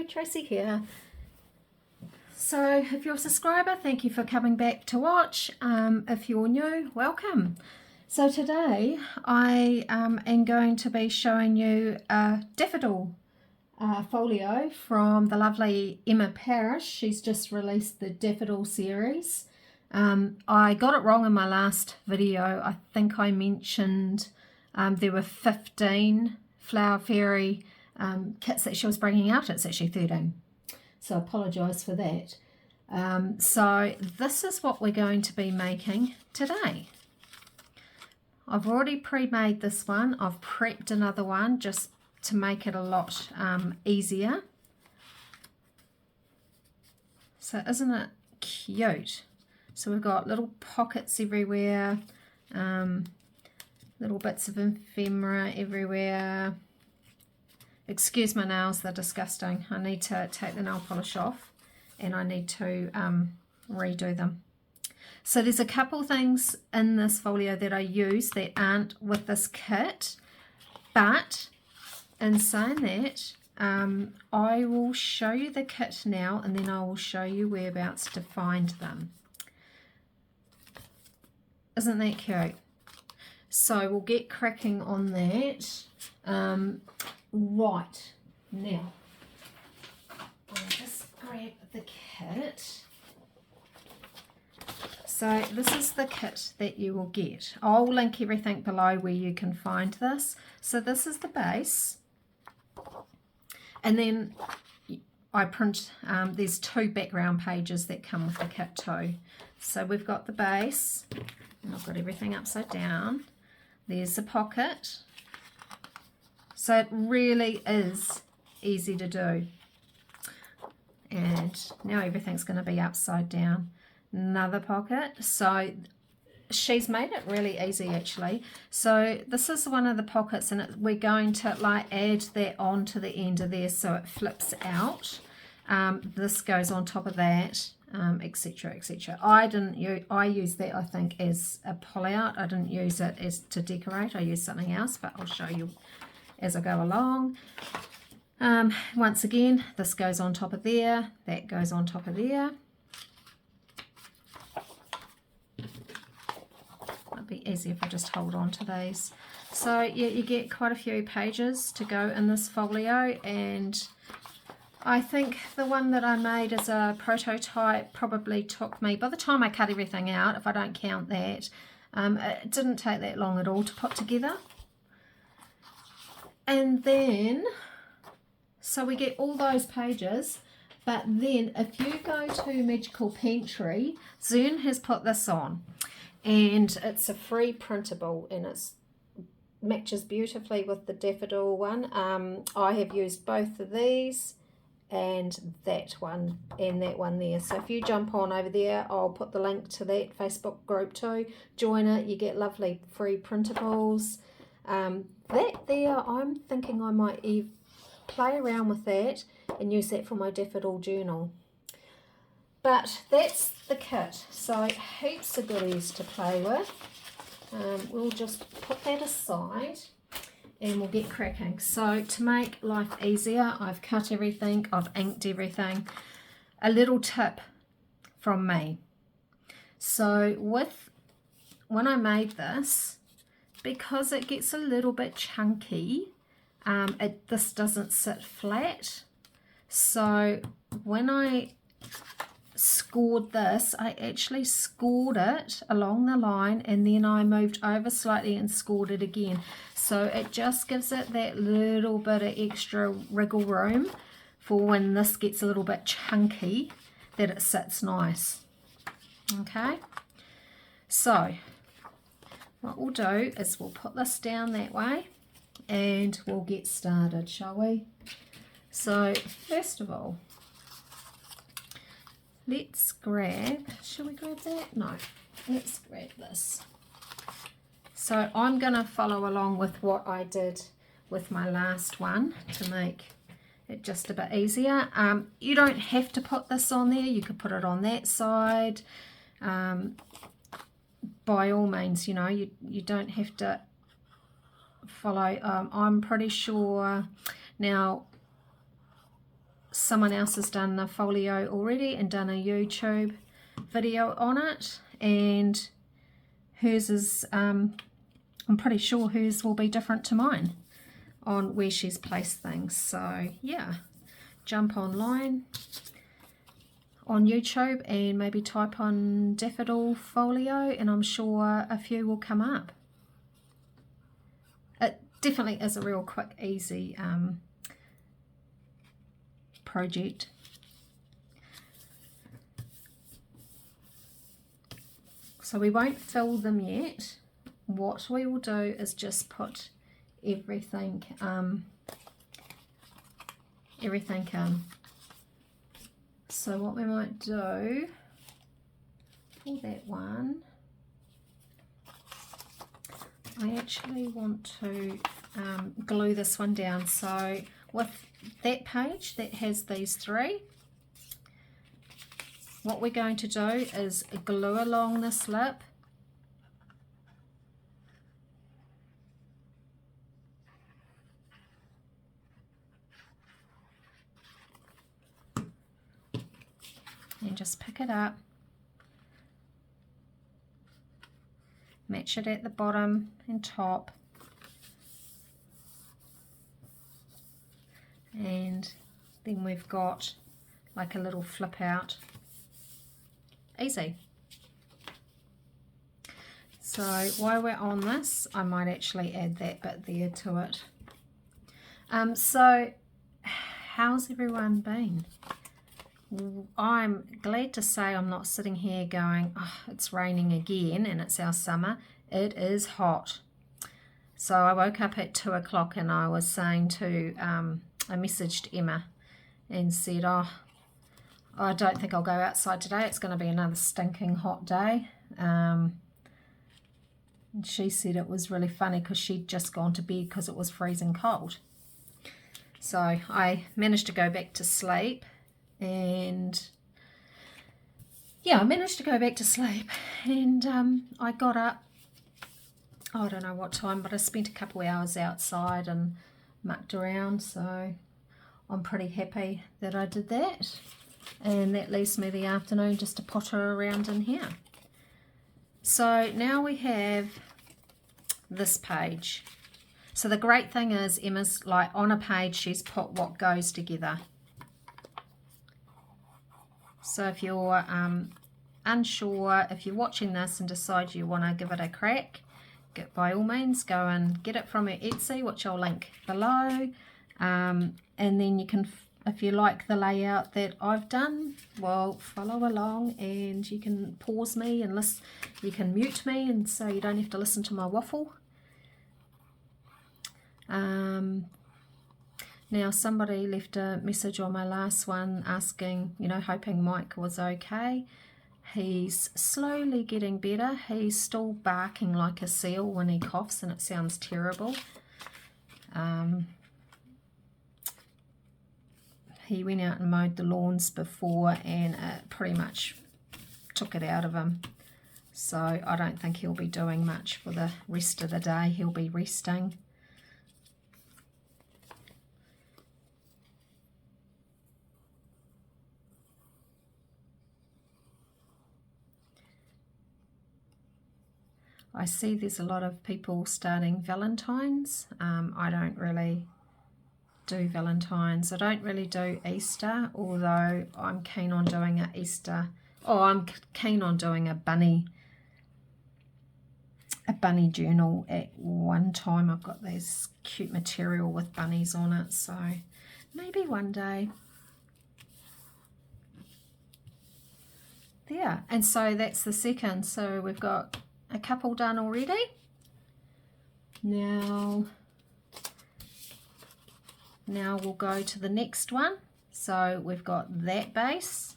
Tracy here. So if you're a subscriber, thank you for coming back to watch. If you're new, welcome. So today I am going to be showing you a Daffodil Folio from the lovely Emma Parrish. She's just released the Daffodil series. I got it wrong in my last video. I think I mentioned there were 15 Flower Fairy kits that she was bringing out. It's actually 13. So I apologise for that. So this is what we're going to be making today. I've already pre-made this one. I've prepped another one just to make it a lot easier. So isn't it cute? So we've got little pockets everywhere, little bits of ephemera everywhere. Excuse my nails, they're disgusting. I need to take the nail polish off and I need to redo them. So there's a couple things in this folio that I use that aren't with this kit, but in saying that, I will show you the kit now and then I will show you whereabouts to find them. Isn't that cute? So we'll get cracking on that. Right, now I'll just grab the kit. So this is the kit that you will get. I'll link everything below where you can find this. So this is the base, and then I print, there's 2 background pages that come with the kit too. So we've got the base, and I've got everything upside down. There's the pocket. So it really is easy to do. And now everything's going to be upside down. Another pocket. So she's made it really easy actually. So this is one of the pockets, and we're going to like add that on to the end of there so it flips out. This goes on top of that, etc, etc. I use that, I think, as a pull out. I didn't use it as to decorate. I used something else, but I'll show you as I go along. Once again, this goes on top of there, that goes on top of there. It'd be easier if I just hold on to these. So yeah, you get quite a few pages to go in this folio, and I think the one that I made as a prototype probably took me, by the time I cut everything out, if I don't count that, it didn't take that long at all to put together. And then, so we get all those pages, but then if you go to Magical Pantry, Zern has put this on, and it's a free printable, and it matches beautifully with the Daffodil one. I have used both of these and that one and that one there. So if you jump on over there, I'll put the link to that Facebook group too. Join it, you get lovely free printables. That there, I'm thinking I might play around with that and use that for my Daffodil journal. But that's the kit, so heaps of goodies to play with. We'll just put that aside and we'll get cracking. So to make life easier, I've cut everything, I've inked everything. A little tip from me. So when I made this, because it gets a little bit chunky, this doesn't sit flat. So when I scored this, I actually scored it along the line, and then I moved over slightly and scored it again. So it just gives it that little bit of extra wriggle room for when this gets a little bit chunky, that it sits nice. Okay, so what we'll do is we'll put this down that way and we'll get started, shall we? So first of all, let's grab, shall we grab that? No, let's grab this. So I'm going to follow along with what I did with my last one to make it just a bit easier. You don't have to put this on there, you could put it on that side. By all means, you know, you don't have to follow. I'm pretty sure now someone else has done a folio already and done a YouTube video on it, and hers is, I'm pretty sure hers will be different to mine on where she's placed things. So yeah, jump online on YouTube and maybe type on Daffodil Folio, and I'm sure a few will come up. It definitely is a real quick, easy project. So we won't fill them yet. What we will do is just put everything in. So what we might do for that one, I actually want to glue this one down. So with that page that has these three, what we're going to do is glue along this lip, and just pick it up, match it at the bottom and top, and then we've got like a little flip out. Easy. So while we're on this, I might actually add that bit there to it. So how's everyone been? I'm glad to say I'm not sitting here going, oh, it's raining again and it's our summer. It is hot. So I woke up at 2 o'clock and I was saying to, I messaged Emma and said, oh, I don't think I'll go outside today. It's going to be another stinking hot day. And she said it was really funny because she'd just gone to bed because it was freezing cold. So I managed to go back to sleep, and yeah, I managed to go back to sleep, and I got up, I don't know what time, but I spent a couple of hours outside and mucked around, so I'm pretty happy that I did that. And that leaves me the afternoon just to potter around in here. So now we have this page. So the great thing is Emma's like on a page she's put what goes together. So if you're unsure, if you're watching this and decide you want to give it a crack, by all means go and get it from her Etsy, which I'll link below, and then you can, if you like the layout that I've done, well, follow along, and you can pause me and listen. You can mute me, and so you don't have to listen to my waffle. Now somebody left a message on my last one asking, you know, hoping Mike was okay. He's slowly getting better. He's still barking like a seal when he coughs, and it sounds terrible. He went out and mowed the lawns before, and it pretty much took it out of him. So I don't think he'll be doing much for the rest of the day. He'll be resting. I see there's a lot of people starting Valentine's. I don't really do Valentine's. I don't really do Easter, although I'm keen on doing an Easter. Oh, I'm keen on doing a bunny journal at one time. I've got this cute material with bunnies on it, so maybe one day. There, and so that's the second. So we've got a couple done already. Now we'll go to the next one. So we've got that base.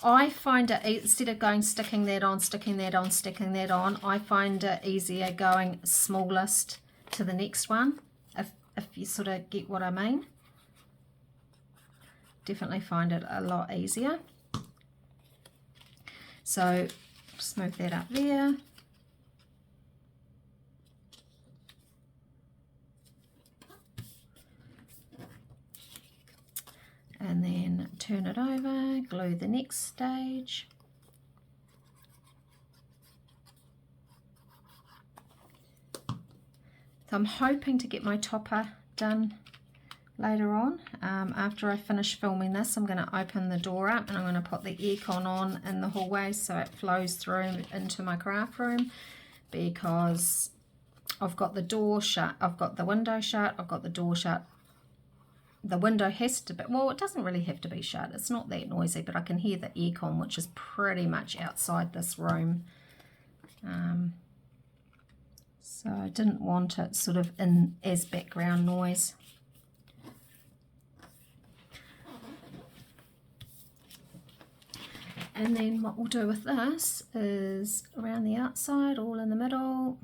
I find it, instead of going sticking that on, sticking that on, sticking that on, I find it easier going smallest to the next one, if you sort of get what I mean. Definitely find it a lot easier. So just move that up there. And turn it over, glue the next stage. So I'm hoping to get my topper done later on. After I finish filming this, I'm going to open the door up and I'm going to put the aircon on in the hallway so it flows through into my craft room, because I've got the door shut, I've got the window shut, I've got the door shut. The window has to be, well, it doesn't really have to be shut, it's not that noisy, but I can hear the aircon, which is pretty much outside this room. So I didn't want it sort of in as background noise. And then what we'll do with this is around the outside, all in the middle.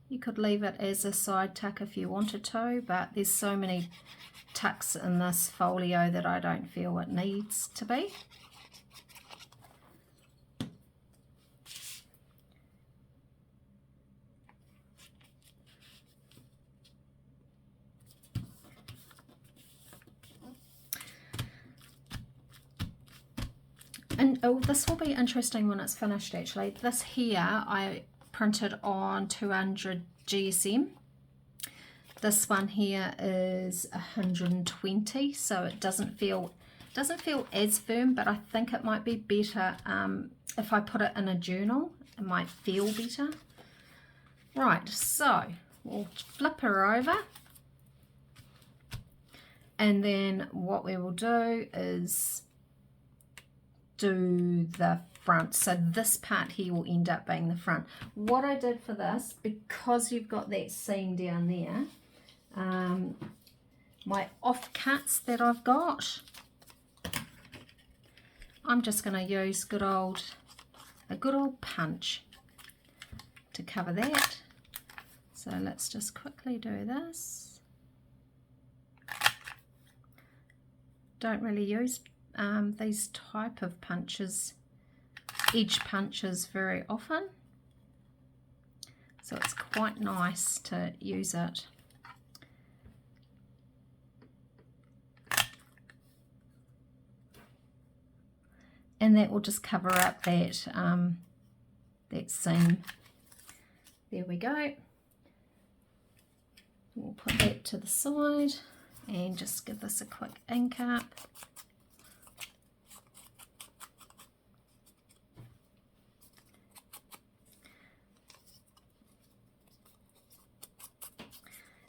You could leave it as a side tuck if you wanted to, but there's so many tucks in this folio that I don't feel it needs to be. And oh, this will be interesting when it's finished actually. This here I printed on 200 GSM. This one here is 120, so it doesn't feel as firm, but I think it might be better if I put it in a journal. It might feel better. Right, so we'll flip her over, and then what we will do is do the front. So this part here will end up being the front. What I did for this, because you've got that seam down there, my offcuts that I've got, I'm just going to use a good old punch to cover that. So let's just quickly do this. Don't really use these type of punches, edge punches, very often, so it's quite nice to use it. And that will just cover up that that seam. There we go. We'll put that to the side and just give this a quick ink up.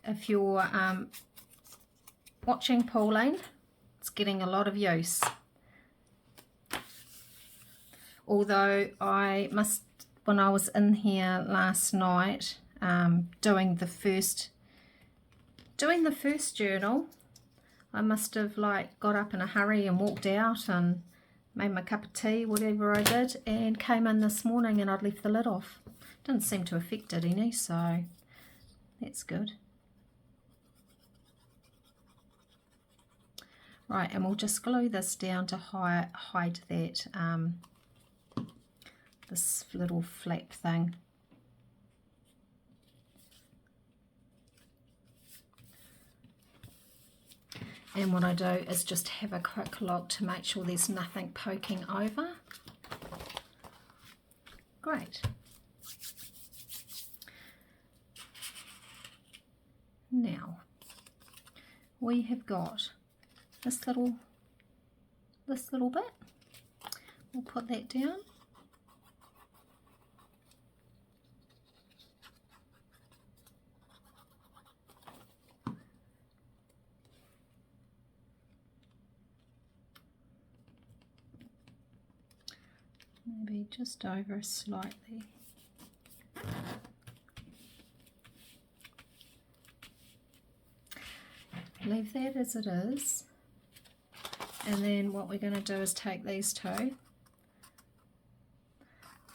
If you're watching Pauline, it's getting a lot of use. Although I must, when I was in here last night doing the first journal, I must have like got up in a hurry and walked out and made my cup of tea, whatever I did, and came in this morning and I'd left the lid off. Didn't seem to affect it any, so that's good. Right, and we'll just glue this down to hide that this little flap thing. And what I do is just have a quick look to make sure there's nothing poking over. Great. Now we have got this little bit. We'll put that down. Maybe just over slightly. Leave that as it is. And then what we're going to do is take these two,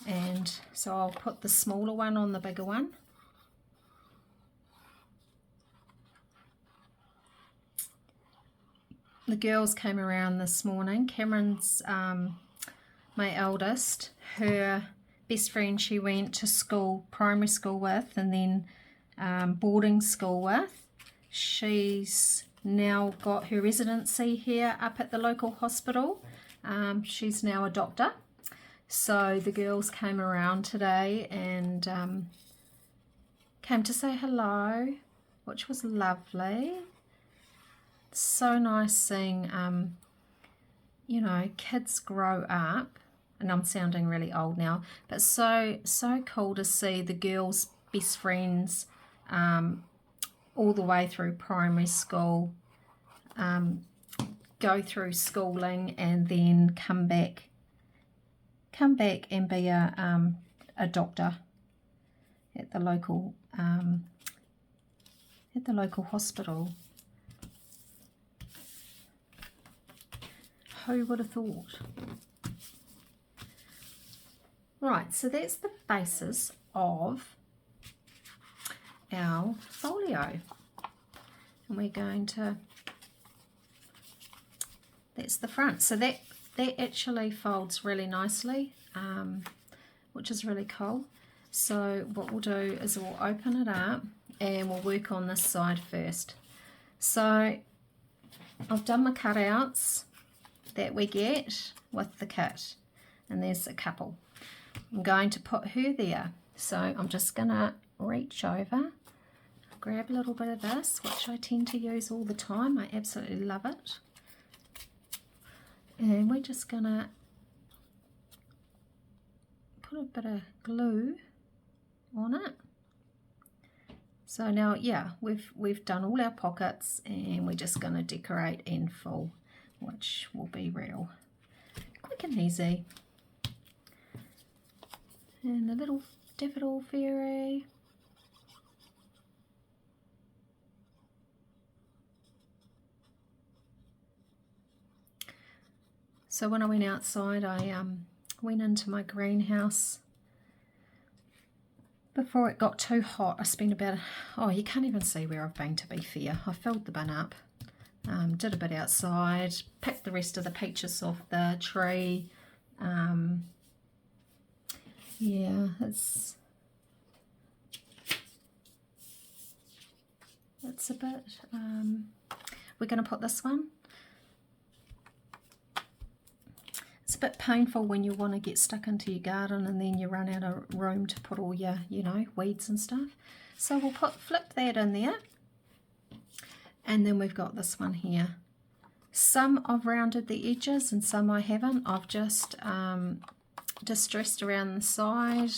and so I'll put the smaller one on the bigger one. The girls came around this morning. Cameron's my eldest, her best friend she went to school, primary school with, and then boarding school with. She's now got her residency here up at the local hospital. She's now a doctor. So the girls came around today and came to say hello, which was lovely. So nice seeing, you know, kids grow up. And I'm sounding really old now, but so cool to see the girls' best friends all the way through primary school, go through schooling, and then come back and be a doctor at the local hospital. Who would have thought? Right, so that's the basis of our folio. And we're going to, that's the front. So that actually folds really nicely, which is really cool. So what we'll do is we'll open it up and we'll work on this side first. So I've done my cutouts that we get with the kit, and there's a couple. I'm going to put her there, so I'm just going to reach over, grab a little bit of this, which I tend to use all the time. I absolutely love it. And we're just going to put a bit of glue on it. So now, yeah, we've done all our pockets, and we're just going to decorate in full, which will be real quick and easy. And the little Daffodil Fairy. So when I went outside, I went into my greenhouse. Before it got too hot, I spent about, oh, you can't even see where I've been, to be fair. I filled the bin up, did a bit outside, picked the rest of the peaches off the tree. Yeah, it's a bit, we're going to put this one. It's a bit painful when you want to get stuck into your garden and then you run out of room to put all your, you know, weeds and stuff. So we'll flip that in there. And then we've got this one here. Some I've rounded the edges and some I haven't. I've just distressed around the side.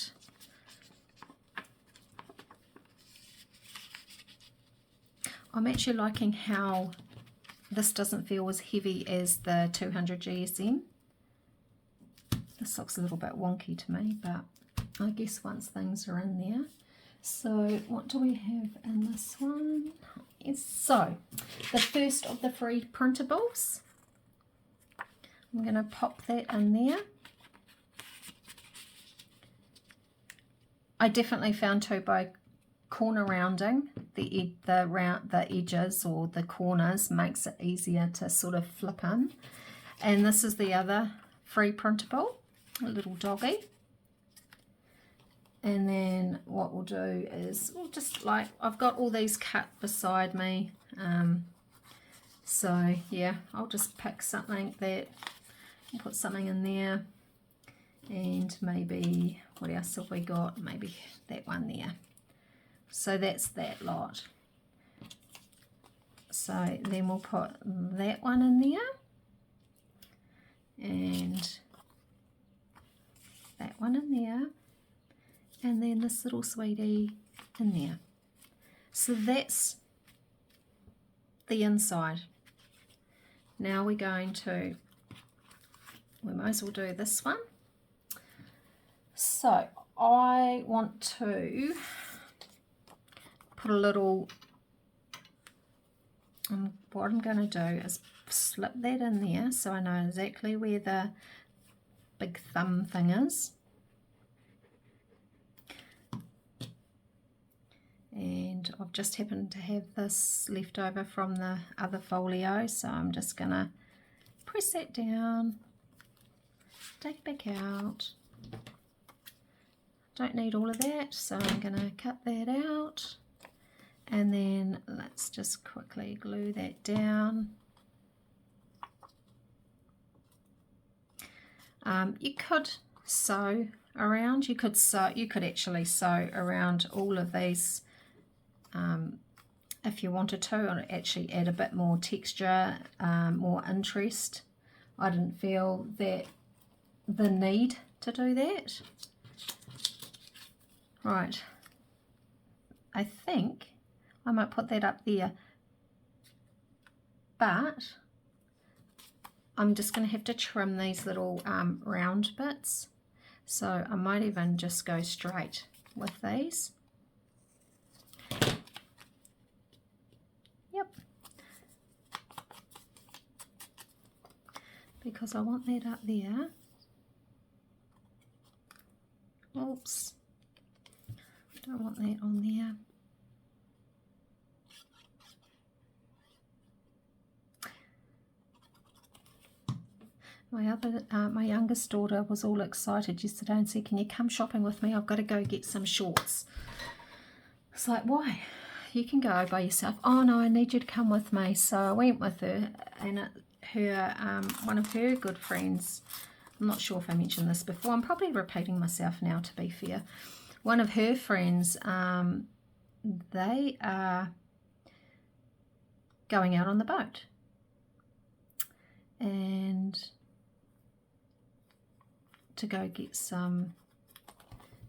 I'm actually liking how this doesn't feel as heavy as the 200 GSM. This looks a little bit wonky to me, but I guess once things are in there. So what do we have in this one? Yes, so the first of the free printables. I'm going to pop that in there. I definitely found too by corner rounding the edges or the corners makes it easier to sort of flip in. And this is the other free printable, a little doggy. And then what we'll do is we'll just, like, I've got all these cut beside me, so yeah, I'll just pick something that, put something in there, and maybe, what else have we got? Maybe that one there. So that's that lot. So then we'll put that one in there, and that one in there, and then this little sweetie in there. So that's the inside. Now we're going to, we might as well do this one. So I want to put a little, what I'm going to do is slip that in there so I know exactly where the big thumb thing is. And I've just happened to have this left over from the other folio, so I'm just going to press that down, take it back out. Don't need all of that, so I'm going to cut that out. And then let's just quickly glue that down. You could sew around. You could actually sew around all of these if you wanted to, or actually add a bit more texture, more interest. I didn't feel that the need to do that. Right, I think I might put that up there, but I'm just going to have to trim these little round bits, so I might even just go straight with these. Yep, because I want that up there. Oops, don't want that on there. My youngest daughter was all excited yesterday and said, "Can you come shopping with me? I've got to go get some shorts." It's like, why? You can go by yourself. Oh no, I need you to come with me. So I went with her, and one of her good friends, I'm not sure if I mentioned this before, I'm probably repeating myself now to be fair. One of her friends, they are going out on the boat. And to go get some,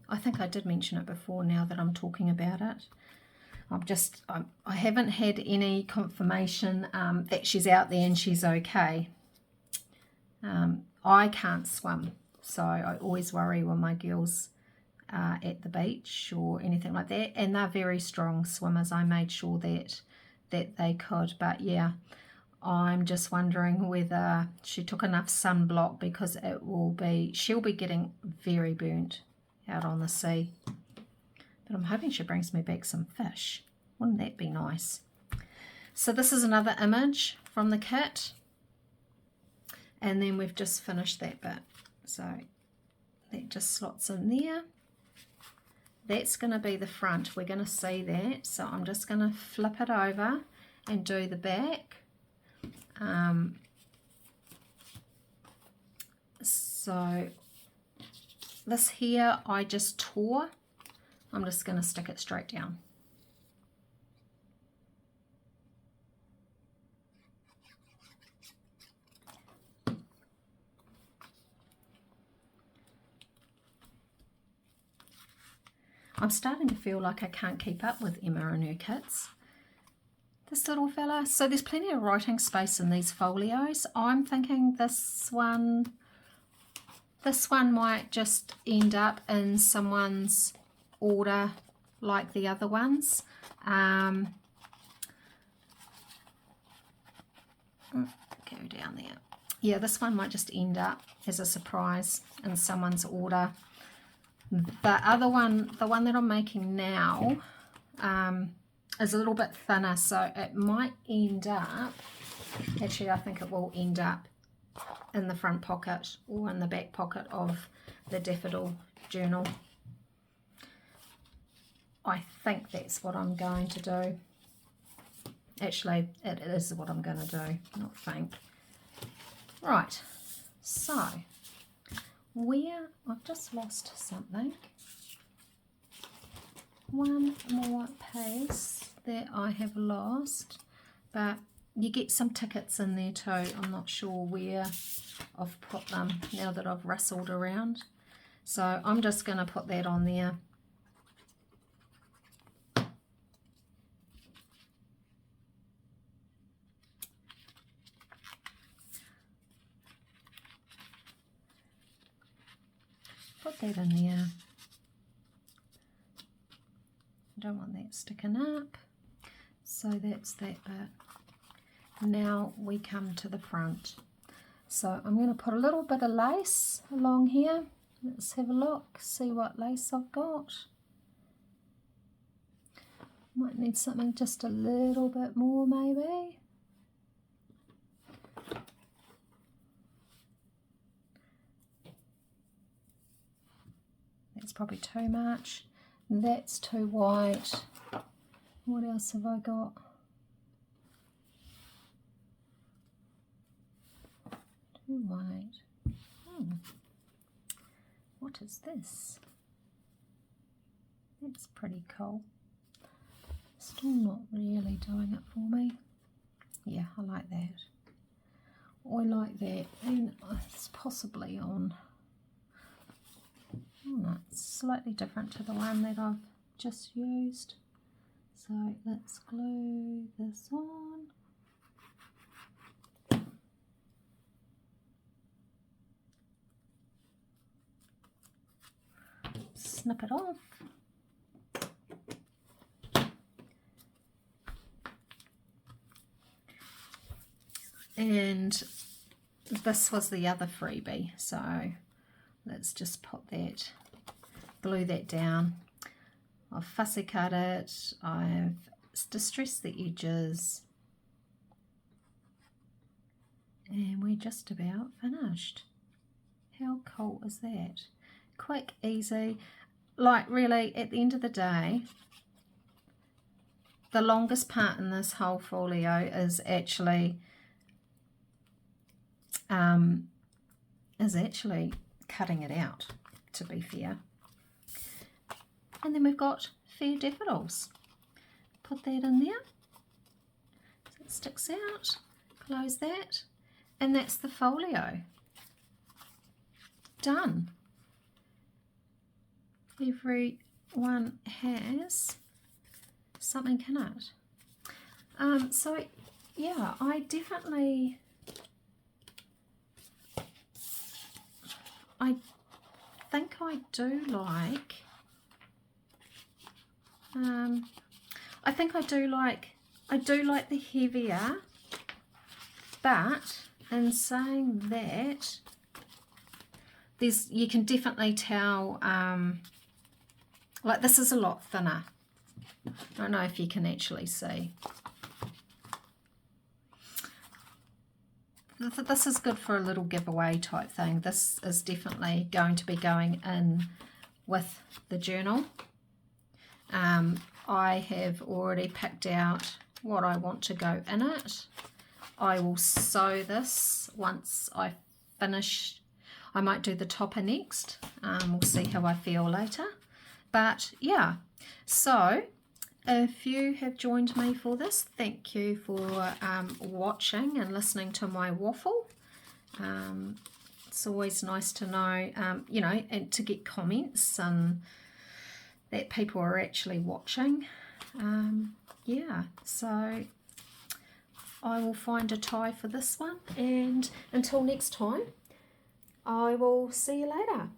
I think I did mention it before now that I'm talking about it. I haven't had any confirmation that she's out there and she's okay. I can't swim, so I always worry when my girls are at the beach or anything like that, and they're very strong swimmers. I made sure that they could, but yeah, I'm just wondering whether she took enough sunblock, because she'll be getting very burnt out on the sea. But I'm hoping she brings me back some fish. Wouldn't that be nice? So this is another image from the kit. And then we've just finished that bit. So that just slots in there. That's going to be the front. We're going to see that. So I'm just going to flip it over and do the back. So this here I just tore. I'm just going to stick it straight down. I'm starting to feel like I can't keep up with Emma and her kits. This little fella. So there's plenty of writing space in these folios. I'm thinking this one might just end up in someone's order like the other ones. Go down there. Yeah, this one might just end up as a surprise in someone's order. The other one, the one that I'm making now, is a little bit thinner, so it might end up, actually I think it will end up in the front pocket or in the back pocket of the Daffodil journal. I think that's what I'm going to do. Actually, it is what I'm going to do, not think. Right, so I've just lost something. One more piece that I have lost, but you get some tickets in there too. I'm not sure where I've put them now that I've rustled around. So I'm just going to put that on there. Put that in there. I don't want that sticking up. So that's that bit. Now we come to the front. So I'm going to put a little bit of lace along here. Let's have a look, see what lace I've got. Might need something just a little bit more maybe. That's probably too much. That's too white. What else have I got? Too white. What is this? That's pretty cool. Still not really doing it for me. Yeah, I like that. I like that, and it's possibly on. Oh, it's slightly different to the one that I've just used. So let's glue this on. Snip it off. And this was the other freebie, so let's just put that, glue that down. I've fussy cut it, I've distressed the edges, and we're just about finished. How cool is that? Quick, easy. Like, really, at the end of the day, the longest part in this whole folio is actually cutting it out, to be fair. And then we've got fair daffodils. Put that in there so it sticks out. Close that, and that's the folio done. Every one has something in it. So yeah, I think I do like, I do like the heavier, but in saying that, you can definitely tell, like this is a lot thinner. I don't know if you can actually see. This is good for a little giveaway type thing. This is definitely going to be going in with the journal. I have already picked out what I want to go in it. I will sew this once I finish. I might do the topper next. We'll see how I feel later. But yeah, so if you have joined me for this, thank you for watching and listening to my waffle. It's always nice to know, you know, and to get comments and that people are actually watching. Yeah, so I will find a tie for this one, and until next time, I will see you later.